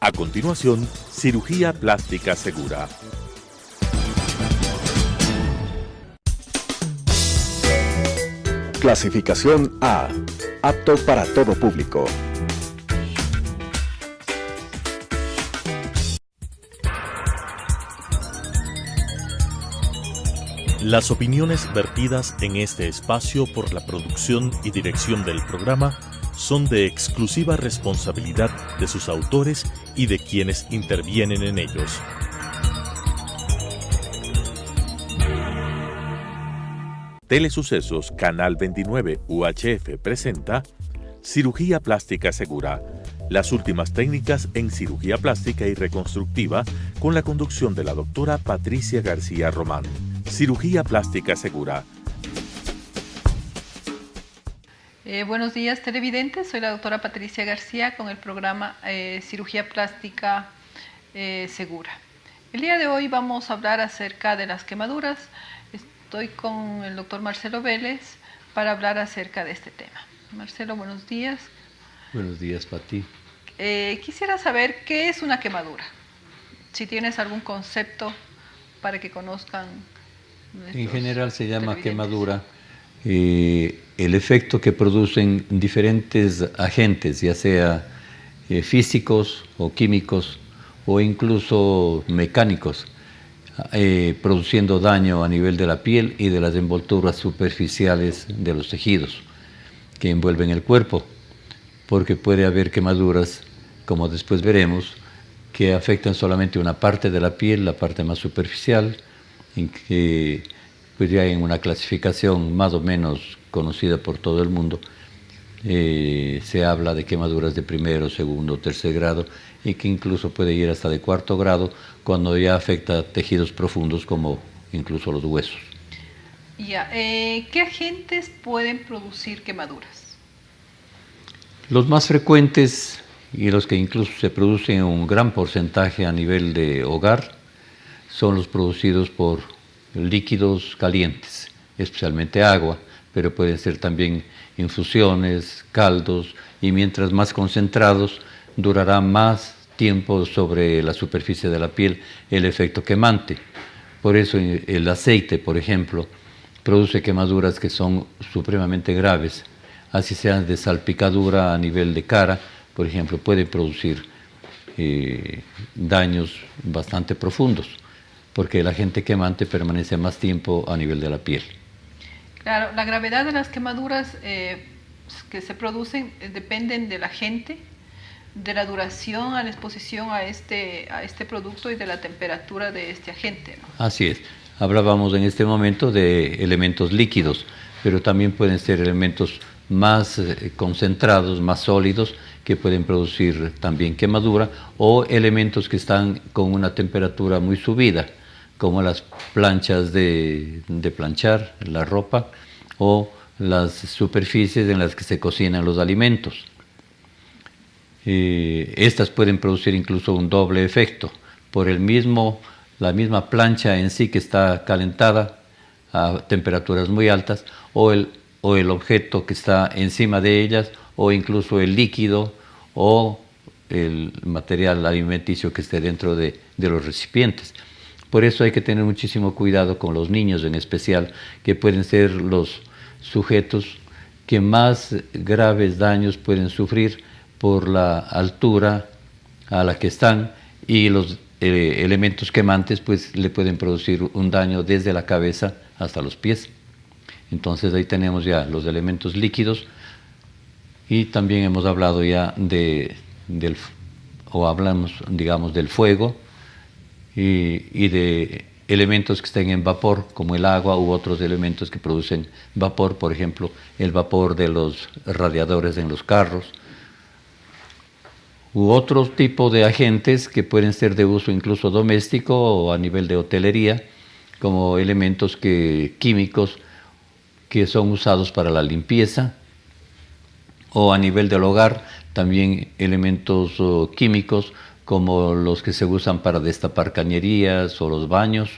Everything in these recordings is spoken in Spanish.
A continuación, cirugía plástica segura. Clasificación A. Apto para todo público. Las opiniones vertidas en este espacio por la producción y dirección del programa son de exclusiva responsabilidad de sus autores y de quienes intervienen en ellos. Telesucesos Canal 29 UHF presenta Cirugía Plástica Segura, las últimas técnicas en cirugía plástica y reconstructiva con la conducción de la doctora Patricia García Román. Cirugía Plástica Segura. Buenos días televidentes, soy la doctora Patricia García con el programa Cirugía Plástica Segura. El día de hoy vamos a hablar acerca de las quemaduras. Estoy con el doctor Marcelo Vélez para hablar acerca de este tema. Marcelo, buenos días. Buenos días, Pati. Quisiera saber qué es una quemadura. Si tienes algún concepto para que conozcan. En general se llama quemadura el efecto que producen diferentes agentes, ya sea físicos o químicos o incluso mecánicos, produciendo daño a nivel de la piel y de las envolturas superficiales de los tejidos que envuelven el cuerpo, porque puede haber quemaduras, como después veremos, que afectan solamente una parte de la piel, la parte más superficial, en que pues ya en una clasificación más o menos conocida por todo el mundo, se habla de quemaduras de primero, segundo, tercer grado y que incluso puede ir hasta de cuarto grado cuando ya afecta tejidos profundos como incluso los huesos. ¿Qué agentes pueden producir quemaduras? Los más frecuentes y los que incluso se producen en un gran porcentaje a nivel de hogar son los producidos por líquidos calientes, especialmente agua, pero pueden ser también infusiones, caldos, y mientras más concentrados, durará más tiempo sobre la superficie de la piel el efecto quemante. Por eso el aceite, por ejemplo, produce quemaduras que son supremamente graves, así sean de salpicadura a nivel de cara, por ejemplo, puede producir daños bastante profundos, porque el agente quemante permanece más tiempo a nivel de la piel. Claro, la gravedad de las quemaduras que se producen dependen del agente, de la duración a la exposición a este producto y de la temperatura de este agente, ¿no? Así es. Hablábamos en este momento de elementos líquidos, pero también pueden ser elementos más concentrados, más sólidos, que pueden producir también quemadura, o elementos que están con una temperatura muy subida, como las planchas de planchar, la ropa, o las superficies en las que se cocinan los alimentos. Estas pueden producir incluso un doble efecto, por la misma plancha en sí que está calentada a temperaturas muy altas, o el objeto que está encima de ellas, o incluso el líquido o el material alimenticio que esté dentro de los recipientes. Por eso hay que tener muchísimo cuidado con los niños en especial, que pueden ser los sujetos que más graves daños pueden sufrir por la altura a la que están, y los elementos quemantes pues le pueden producir un daño desde la cabeza hasta los pies. Entonces ahí tenemos ya los elementos líquidos, y también hemos hablado ya hablamos, digamos, del fuego y de elementos que estén en vapor, como el agua u otros elementos que producen vapor, por ejemplo, el vapor de los radiadores en los carros, u otro tipo de agentes que pueden ser de uso incluso doméstico o a nivel de hotelería, como elementos químicos que son usados para la limpieza, o a nivel del hogar, también elementos químicos como los que se usan para destapar cañerías o los baños,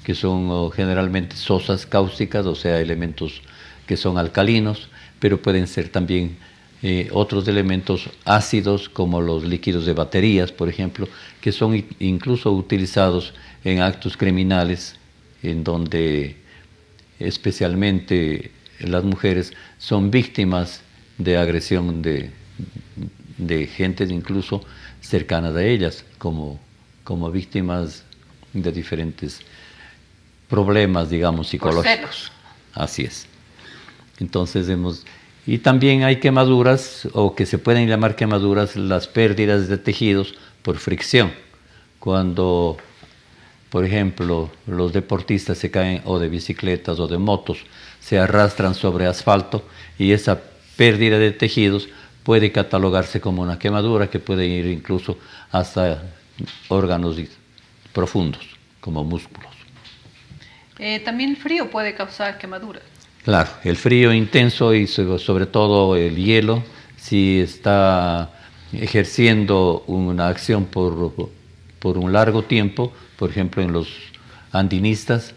que son generalmente sosas cáusticas, o sea, elementos que son alcalinos, pero pueden ser también otros elementos ácidos como los líquidos de baterías, por ejemplo, que son incluso utilizados en actos criminales, en donde especialmente las mujeres son víctimas de agresión de gente incluso cercanas a ellas, como víctimas de diferentes problemas, digamos, psicológicos. Así es. Entonces y también hay quemaduras, o que se pueden llamar quemaduras, las pérdidas de tejidos por fricción. Cuando, por ejemplo, los deportistas se caen o de bicicletas o de motos, se arrastran sobre asfalto, y esa pérdida de tejidos puede catalogarse como una quemadura que puede ir incluso hasta órganos profundos, como músculos. También el frío puede causar quemaduras. Claro, el frío intenso y sobre todo el hielo, si está ejerciendo una acción por un largo tiempo, por ejemplo en los andinistas,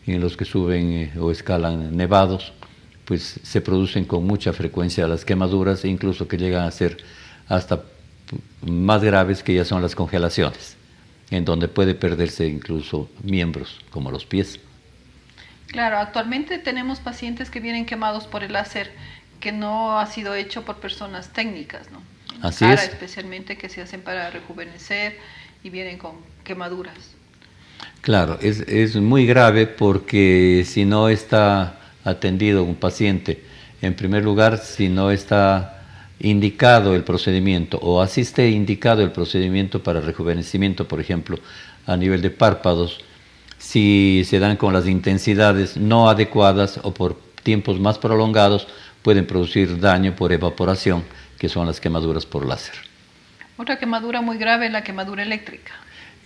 en los que suben o escalan nevados, pues se producen con mucha frecuencia las quemaduras, incluso que llegan a ser hasta más graves, que ya son las congelaciones, en donde puede perderse incluso miembros, como los pies. Claro, actualmente tenemos pacientes que vienen quemados por el láser, que no ha sido hecho por personas técnicas, ¿no? Así es. Especialmente, que se hacen para rejuvenecer y vienen con quemaduras. Claro, es muy grave, porque si no está atendido un paciente, en primer lugar, si no está indicado el procedimiento, o así esté indicado el procedimiento para rejuvenecimiento, por ejemplo, a nivel de párpados, si se dan con las intensidades no adecuadas o por tiempos más prolongados, pueden producir daño por evaporación, que son las quemaduras por láser. Otra quemadura muy grave es la quemadura eléctrica.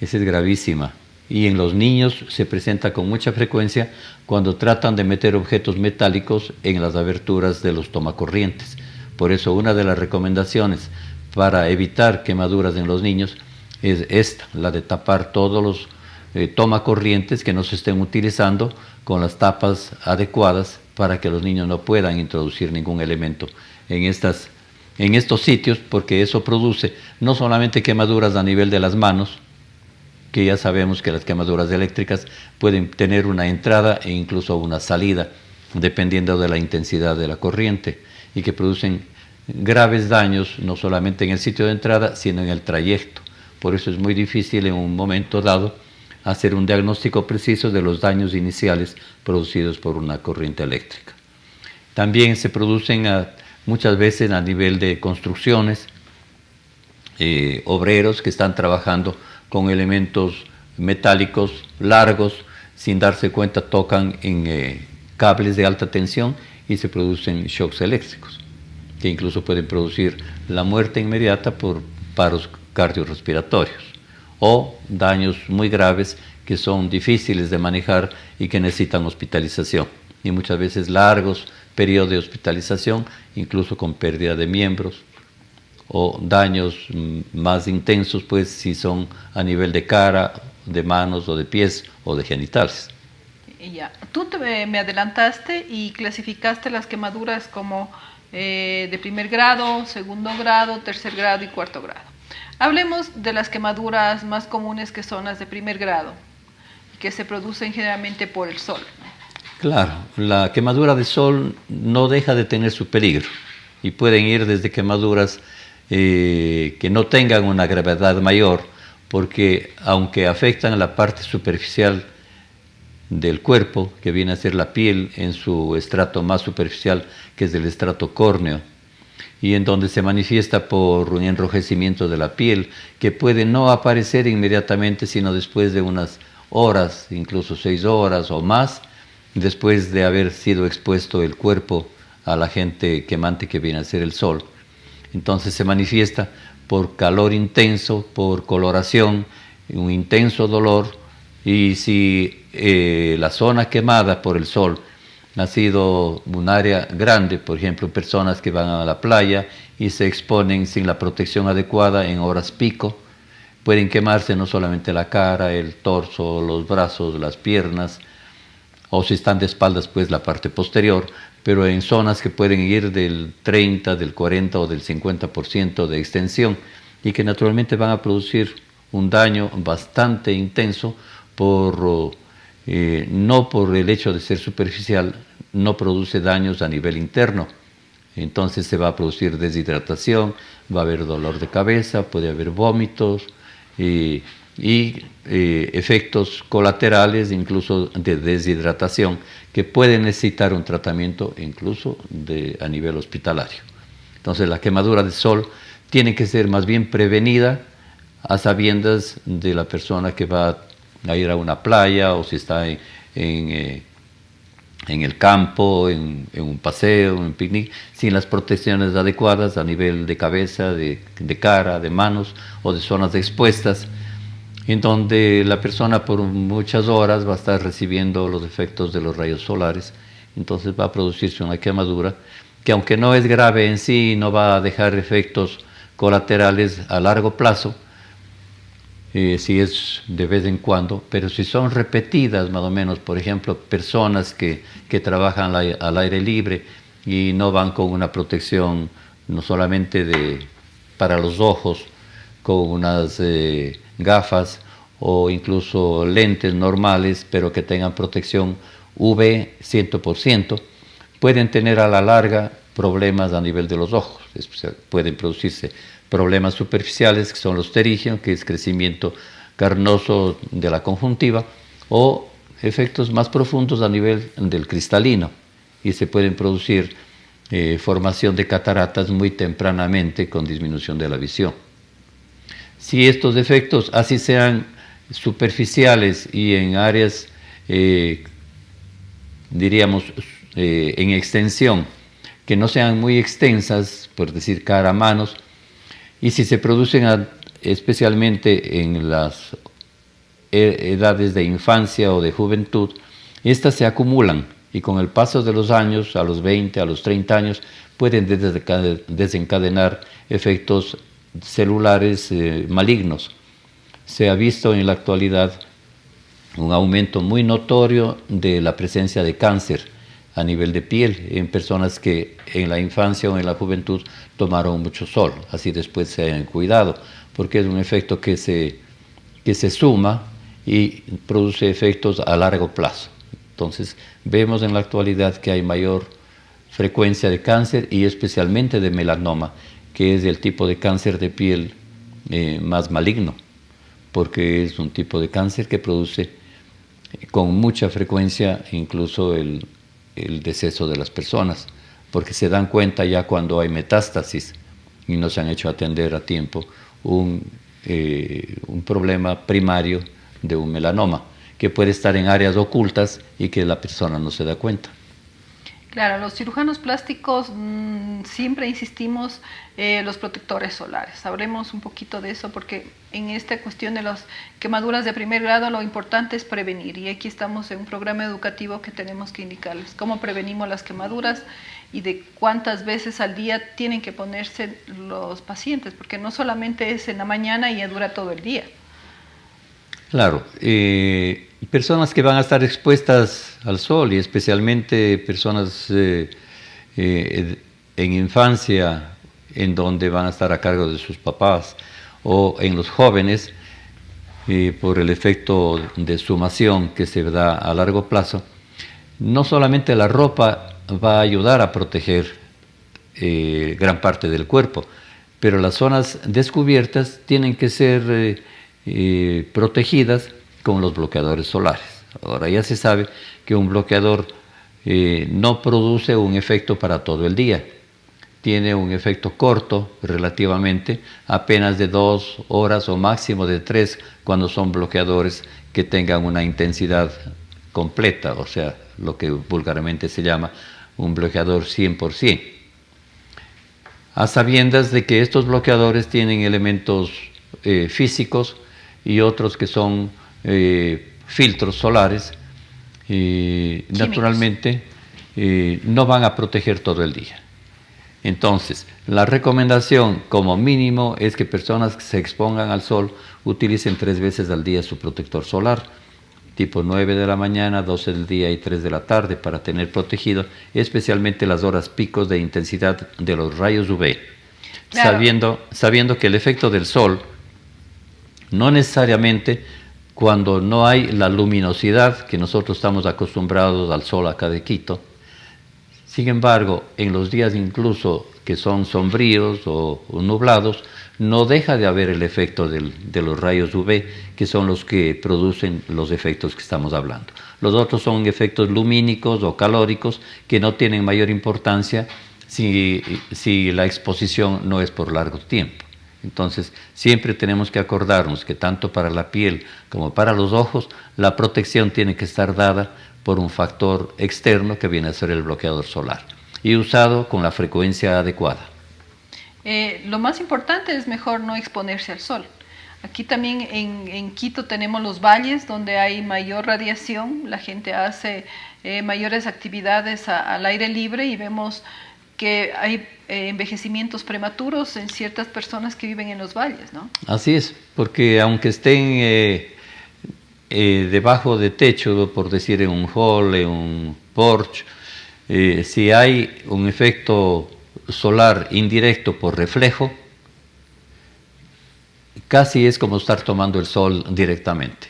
Esa es gravísima, y en los niños se presenta con mucha frecuencia cuando tratan de meter objetos metálicos en las aberturas de los tomacorrientes. Por eso una de las recomendaciones para evitar quemaduras en los niños es esta, la de tapar todos los tomacorrientes que no se estén utilizando con las tapas adecuadas, para que los niños no puedan introducir ningún elemento en estos sitios, porque eso produce no solamente quemaduras a nivel de las manos, que ya sabemos que las quemaduras eléctricas pueden tener una entrada e incluso una salida, dependiendo de la intensidad de la corriente, y que producen graves daños no solamente en el sitio de entrada, sino en el trayecto. Por eso es muy difícil en un momento dado hacer un diagnóstico preciso de los daños iniciales producidos por una corriente eléctrica. También se producen muchas veces a nivel de construcciones, obreros que están trabajando con elementos metálicos largos, sin darse cuenta tocan en cables de alta tensión y se producen shocks eléctricos, que incluso pueden producir la muerte inmediata por paros cardiorrespiratorios, o daños muy graves que son difíciles de manejar y que necesitan hospitalización, y muchas veces largos periodos de hospitalización, incluso con pérdida de miembros, o daños más intensos, pues si son a nivel de cara, de manos o de pies o de genitales. Ya. Tú me adelantaste y clasificaste las quemaduras como de primer grado, segundo grado, tercer grado y cuarto grado. Hablemos de las quemaduras más comunes, que son las de primer grado, que se producen generalmente por el sol. Claro, la quemadura de sol no deja de tener su peligro, y pueden ir desde quemaduras que no tengan una gravedad mayor, porque aunque afectan la parte superficial del cuerpo, que viene a ser la piel en su estrato más superficial, que es el estrato córneo, y en donde se manifiesta por un enrojecimiento de la piel, que puede no aparecer inmediatamente, sino después de unas horas, incluso 6 horas o más, después de haber sido expuesto el cuerpo al agente quemante que viene a ser el sol. Entonces se manifiesta por calor intenso, por coloración, un intenso dolor, y si la zona quemada por el sol ha sido un área grande, por ejemplo, personas que van a la playa y se exponen sin la protección adecuada en horas pico, pueden quemarse no solamente la cara, el torso, los brazos, las piernas, o si están de espaldas, pues la parte posterior, pero en zonas que pueden ir del 30, del 40 o del 50% de extensión y que naturalmente van a producir un daño bastante intenso no por el hecho de ser superficial, no produce daños a nivel interno. Entonces se va a producir deshidratación, va a haber dolor de cabeza, puede haber vómitos y efectos colaterales, incluso de deshidratación, que pueden necesitar un tratamiento incluso a nivel hospitalario. Entonces la quemadura de sol tiene que ser más bien prevenida a sabiendas de la persona que va a ir a una playa o si está en el campo, en un paseo, en un picnic, sin las protecciones adecuadas a nivel de cabeza, de cara, de manos o de zonas expuestas, en donde la persona por muchas horas va a estar recibiendo los efectos de los rayos solares. Entonces va a producirse una quemadura que, aunque no es grave en sí, no va a dejar efectos colaterales a largo plazo, si es de vez en cuando, pero si son repetidas más o menos, por ejemplo, personas que trabajan al aire libre y no van con una protección no solamente para los ojos, con unas gafas o incluso lentes normales, pero que tengan protección UV 100%, pueden tener a la larga problemas a nivel de los ojos. Pueden producirse problemas superficiales, que son los pterígenos, que es crecimiento carnoso de la conjuntiva, o efectos más profundos a nivel del cristalino, y se pueden producir formación de cataratas muy tempranamente con disminución de la visión. Si estos efectos, así sean superficiales y en áreas, diríamos, en extensión, que no sean muy extensas, por decir cara, manos, y si se producen especialmente en las edades de infancia o de juventud, estas se acumulan y con el paso de los años, a los 20, a los 30 años, pueden desencadenar efectos celulares malignos. Se ha visto en la actualidad un aumento muy notorio de la presencia de cáncer a nivel de piel en personas que en la infancia o en la juventud tomaron mucho sol, así después se hayan cuidado, porque es un efecto que se suma y produce efectos a largo plazo. Entonces vemos en la actualidad que hay mayor frecuencia de cáncer y especialmente de melanoma, que es el tipo de cáncer de piel más maligno, porque es un tipo de cáncer que produce con mucha frecuencia incluso el deceso de las personas, porque se dan cuenta ya cuando hay metástasis y no se han hecho atender a tiempo un problema primario de un melanoma, que puede estar en áreas ocultas y que la persona no se da cuenta. Claro, los cirujanos plásticos siempre insistimos los protectores solares. Hablemos un poquito de eso porque en esta cuestión de las quemaduras de primer grado lo importante es prevenir, y aquí estamos en un programa educativo que tenemos que indicarles cómo prevenimos las quemaduras y de cuántas veces al día tienen que ponerse los pacientes, porque no solamente es en la mañana y ya dura todo el día. Claro, personas que van a estar expuestas al sol y especialmente personas en infancia, en donde van a estar a cargo de sus papás, o en los jóvenes, por el efecto de sumación que se da a largo plazo, no solamente la ropa va a ayudar a proteger gran parte del cuerpo, pero las zonas descubiertas tienen que ser protegidas con los bloqueadores solares. Ahora ya se sabe que un bloqueador no produce un efecto para todo el día, tiene un efecto corto relativamente, apenas de 2 horas o máximo de 3 cuando son bloqueadores que tengan una intensidad completa, o sea, lo que vulgarmente se llama un bloqueador 100%. A sabiendas de que estos bloqueadores tienen elementos físicos y otros que son filtros solares, naturalmente no van a proteger todo el día. Entonces, la recomendación como mínimo es que personas que se expongan al sol utilicen 3 veces al día su protector solar, tipo 9 de la mañana, 12 del día y 3 de la tarde, para tener protegido especialmente las horas picos de intensidad de los rayos UV, claro. sabiendo que el efecto del sol no necesariamente cuando no hay la luminosidad que nosotros estamos acostumbrados al sol acá de Quito. Sin embargo, en los días incluso que son sombríos o nublados, no deja de haber el efecto de los rayos UV, que son los que producen los efectos que estamos hablando. Los otros son efectos lumínicos o calóricos que no tienen mayor importancia si la exposición no es por largo tiempo. Entonces, siempre tenemos que acordarnos que tanto para la piel como para los ojos, la protección tiene que estar dada por un factor externo que viene a ser el bloqueador solar y usado con la frecuencia adecuada. Lo más importante es mejor no exponerse al sol. Aquí también en Quito tenemos los valles donde hay mayor radiación, la gente hace mayores actividades al aire libre y vemos que hay envejecimientos prematuros en ciertas personas que viven en los valles, ¿no? Así es, porque aunque estén debajo de techo, por decir en un hall, en un porche, si hay un efecto solar indirecto por reflejo, casi es como estar tomando el sol directamente.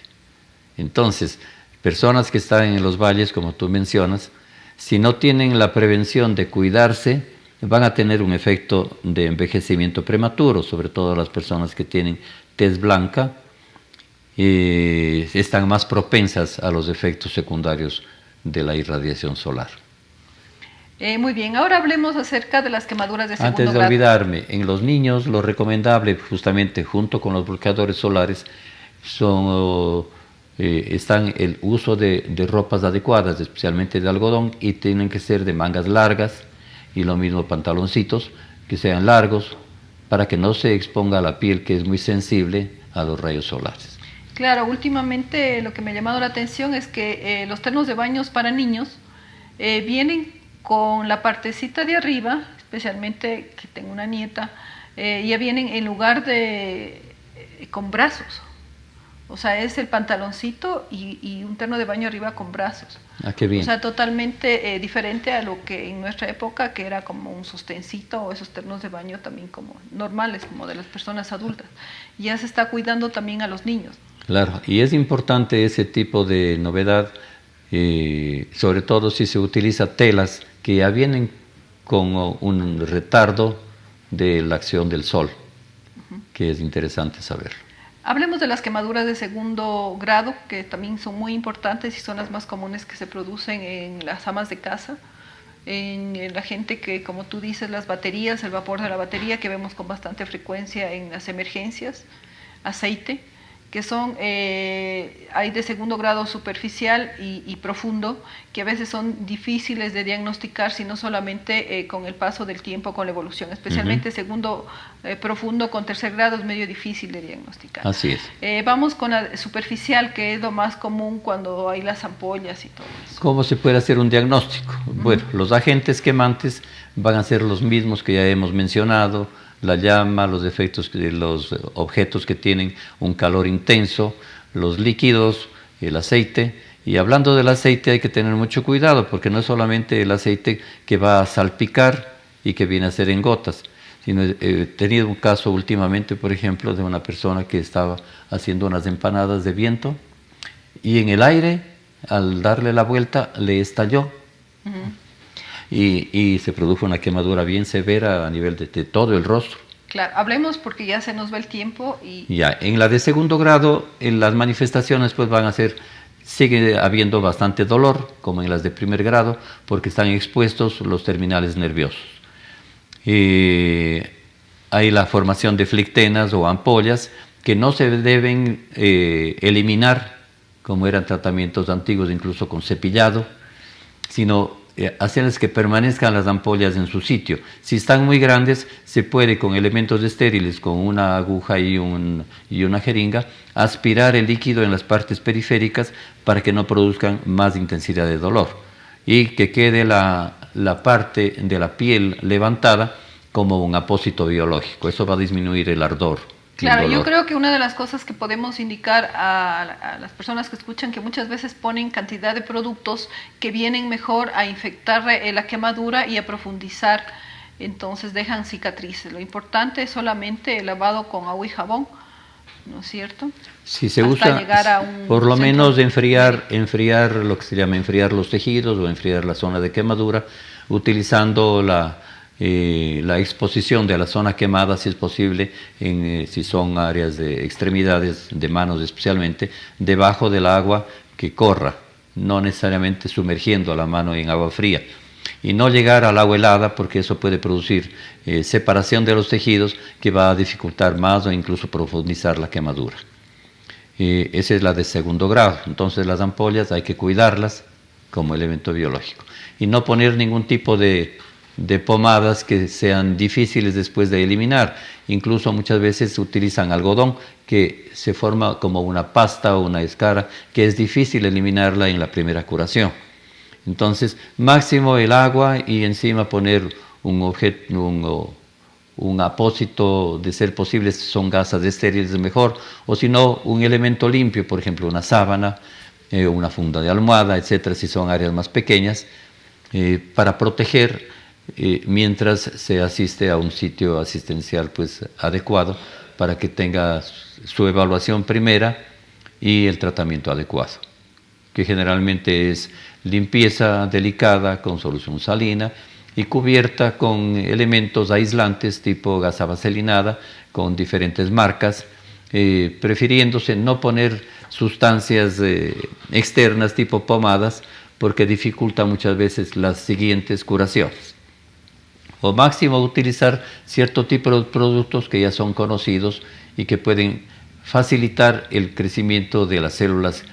Entonces, personas que están en los valles, como tú mencionas, si no tienen la prevención de cuidarse, van a tener un efecto de envejecimiento prematuro, sobre todo las personas que tienen tez blanca, están más propensas a los efectos secundarios de la irradiación solar. Muy bien, ahora hablemos acerca de las quemaduras de segundo grado. Antes de olvidarme, en los niños lo recomendable, justamente junto con los bloqueadores solares, están el uso de ropas adecuadas, especialmente de algodón, y tienen que ser de mangas largas, y lo mismo pantaloncitos, que sean largos, para que no se exponga la piel, que es muy sensible a los rayos solares. Claro, últimamente lo que me ha llamado la atención es que los ternos de baños para niños vienen con la partecita de arriba, especialmente que tengo una nieta, ya vienen en lugar de con brazos. O sea, es el pantaloncito y un terno de baño arriba con brazos. Ah, qué bien. O sea, totalmente diferente a lo que en nuestra época, que era como un sostencito o esos ternos de baño también como normales, como de las personas adultas. Ya se está cuidando también a los niños. Claro, y es importante ese tipo de novedad, sobre todo si se utiliza telas que ya vienen con un retardo de la acción del sol, que es interesante saberlo. Hablemos de las quemaduras de segundo grado, que también son muy importantes y son las más comunes que se producen en las amas de casa, en la gente que, como tú dices, las baterías, el vapor de la batería, que vemos con bastante frecuencia en las emergencias, aceite, que son, hay de segundo grado superficial y profundo, que a veces son difíciles de diagnosticar, sino solamente con el paso del tiempo, con la evolución. Especialmente segundo profundo con tercer grado es medio difícil de diagnosticar. Así es. Vamos con la superficial, que es lo más común cuando hay las ampollas y todo eso. ¿Cómo se puede hacer un diagnóstico? Bueno, los agentes quemantes van a ser los mismos que ya hemos mencionado: la llama, los efectos de los objetos que tienen un calor intenso, los líquidos, el aceite. Y hablando del aceite hay que tener mucho cuidado, porque no es solamente el aceite que va a salpicar y que viene a ser en gotas, sino he tenido un caso últimamente, por ejemplo, de una persona que estaba haciendo unas empanadas de viento y en el aire, al darle la vuelta, le estalló. Y se produjo una quemadura bien severa a nivel de todo el rostro. Claro, hablemos porque ya se nos va el tiempo. Ya, en la de segundo grado, en las manifestaciones pues van a ser, sigue habiendo bastante dolor, como en las de primer grado, porque están expuestos los terminales nerviosos. Hay la formación de flictenas o ampollas que no se deben eliminar, como eran tratamientos antiguos, incluso con cepillado, sino hacerles que permanezcan las ampollas en su sitio. Si están muy grandes, se puede con elementos estériles, con una aguja y una jeringa, aspirar el líquido en las partes periféricas para que no produzcan más intensidad de dolor y que quede la parte de la piel levantada como un apósito biológico. Eso va a disminuir el ardor Claro, yo creo que una de las cosas que podemos indicar a las personas que escuchan, que muchas veces ponen cantidad de productos que vienen mejor a infectar la quemadura y a profundizar, entonces dejan cicatrices. Lo importante es solamente el lavado con agua y jabón, ¿no es cierto? Si se usa, por lo menos enfriar lo que se llama enfriar los tejidos o enfriar la zona de quemadura, utilizando la exposición de la zona quemada, si es posible, si son áreas de extremidades, de manos especialmente, debajo del agua que corra, no necesariamente sumergiendo la mano en agua fría. Y no llegar al agua helada, porque eso puede producir separación de los tejidos que va a dificultar más o incluso profundizar la quemadura. Esa es la de segundo grado. Entonces las ampollas hay que cuidarlas como elemento biológico. Y no poner ningún tipo de pomadas que sean difíciles después de eliminar. Incluso muchas veces utilizan algodón que se forma como una pasta o una escara que es difícil eliminarla en la primera curación. Entonces, máximo el agua y encima poner un apósito, de ser posible, si son gasas estériles mejor, o si no, un elemento limpio, por ejemplo, una sábana, una funda de almohada, etcétera, si son áreas más pequeñas, para proteger mientras se asiste a un sitio asistencial pues adecuado para que tenga su evaluación primera y el tratamiento adecuado, que generalmente es limpieza delicada con solución salina y cubierta con elementos aislantes tipo gasa vaselinada con diferentes marcas, prefiriéndose no poner sustancias externas tipo pomadas porque dificulta muchas veces las siguientes curaciones. O máximo utilizar cierto tipo de productos que ya son conocidos y que pueden facilitar el crecimiento de las células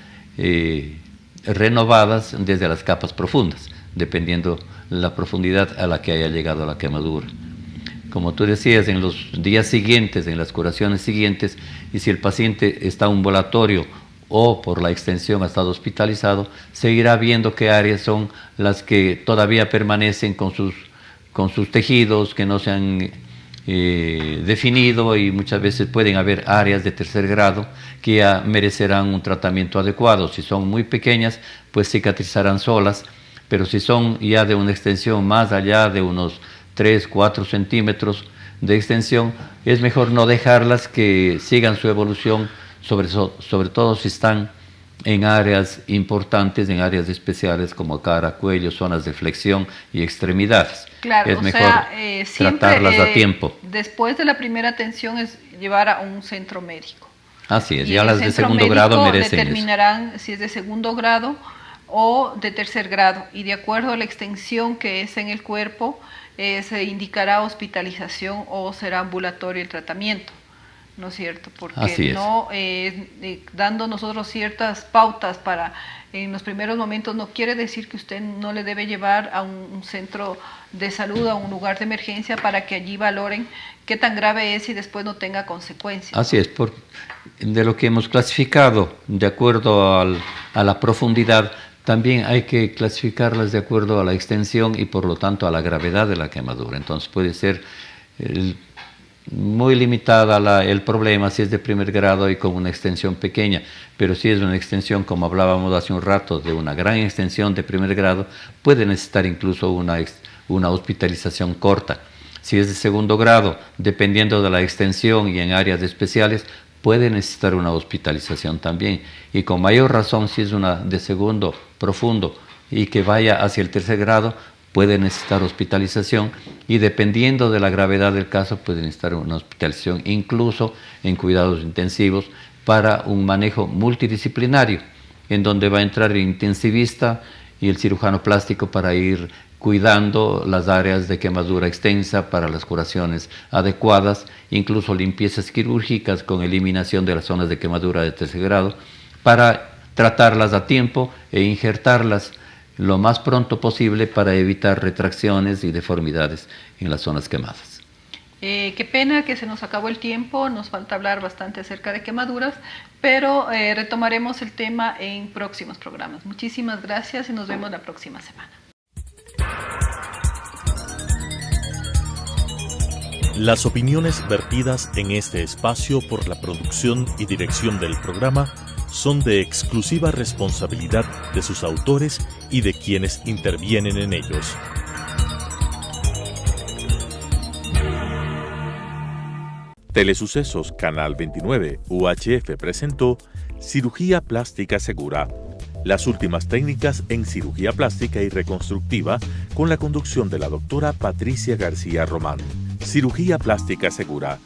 renovadas desde las capas profundas, dependiendo la profundidad a la que haya llegado la quemadura. Como tú decías, en los días siguientes, en las curaciones siguientes, y si el paciente está ambulatorio o por la extensión ha estado hospitalizado, se irá viendo qué áreas son las que todavía permanecen con sus tejidos que no se han definido, y muchas veces pueden haber áreas de tercer grado que ya merecerán un tratamiento adecuado. Si son muy pequeñas, pues cicatrizarán solas, pero si son ya de una extensión más allá de unos 3-4 centímetros de extensión, es mejor no dejarlas, que sigan su evolución, sobre todo si están en áreas importantes, en áreas especiales como cara, cuello, zonas de flexión y extremidades. Claro, es mejor tratarlas a tiempo. Después de la primera atención es llevar a un centro médico. Así es, ya las de segundo grado merecen determinarán si es de segundo grado o de tercer grado, y de acuerdo a la extensión que es en el cuerpo, se indicará hospitalización o será ambulatorio el tratamiento, ¿no es cierto? Porque no dando nosotros ciertas pautas para en los primeros momentos no quiere decir que usted no le debe llevar a un centro de salud, a un lugar de emergencia, para que allí valoren qué tan grave es y después no tenga consecuencias. Así es, de lo que hemos clasificado de acuerdo a la profundidad, también hay que clasificarlas de acuerdo a la extensión y por lo tanto a la gravedad de la quemadura. Entonces puede ser muy limitada el problema si es de primer grado y con una extensión pequeña, pero si es una extensión, como hablábamos hace un rato, de una gran extensión de primer grado, puede necesitar incluso una hospitalización corta. Si es de segundo grado, dependiendo de la extensión y en áreas especiales, puede necesitar una hospitalización también, y con mayor razón si es una de segundo profundo y que vaya hacia el tercer grado, puede necesitar hospitalización, y dependiendo de la gravedad del caso puede necesitar una hospitalización incluso en cuidados intensivos para un manejo multidisciplinario, en donde va a entrar el intensivista y el cirujano plástico para ir cuidando las áreas de quemadura extensa para las curaciones adecuadas, incluso limpiezas quirúrgicas con eliminación de las zonas de quemadura de tercer grado, para tratarlas a tiempo e injertarlas lo más pronto posible para evitar retracciones y deformidades en las zonas quemadas. Qué pena que se nos acabó el tiempo, nos falta hablar bastante acerca de quemaduras, pero retomaremos el tema en próximos programas. Muchísimas gracias y nos vemos la próxima semana. Las opiniones vertidas en este espacio por la producción y dirección del programa son de exclusiva responsabilidad de sus autores y de quienes intervienen en ellos. Telesucesos Canal 29 UHF presentó Cirugía Plástica Segura. Las últimas técnicas en cirugía plástica y reconstructiva con la conducción de la doctora Patricia García Román. Cirugía Plástica Segura,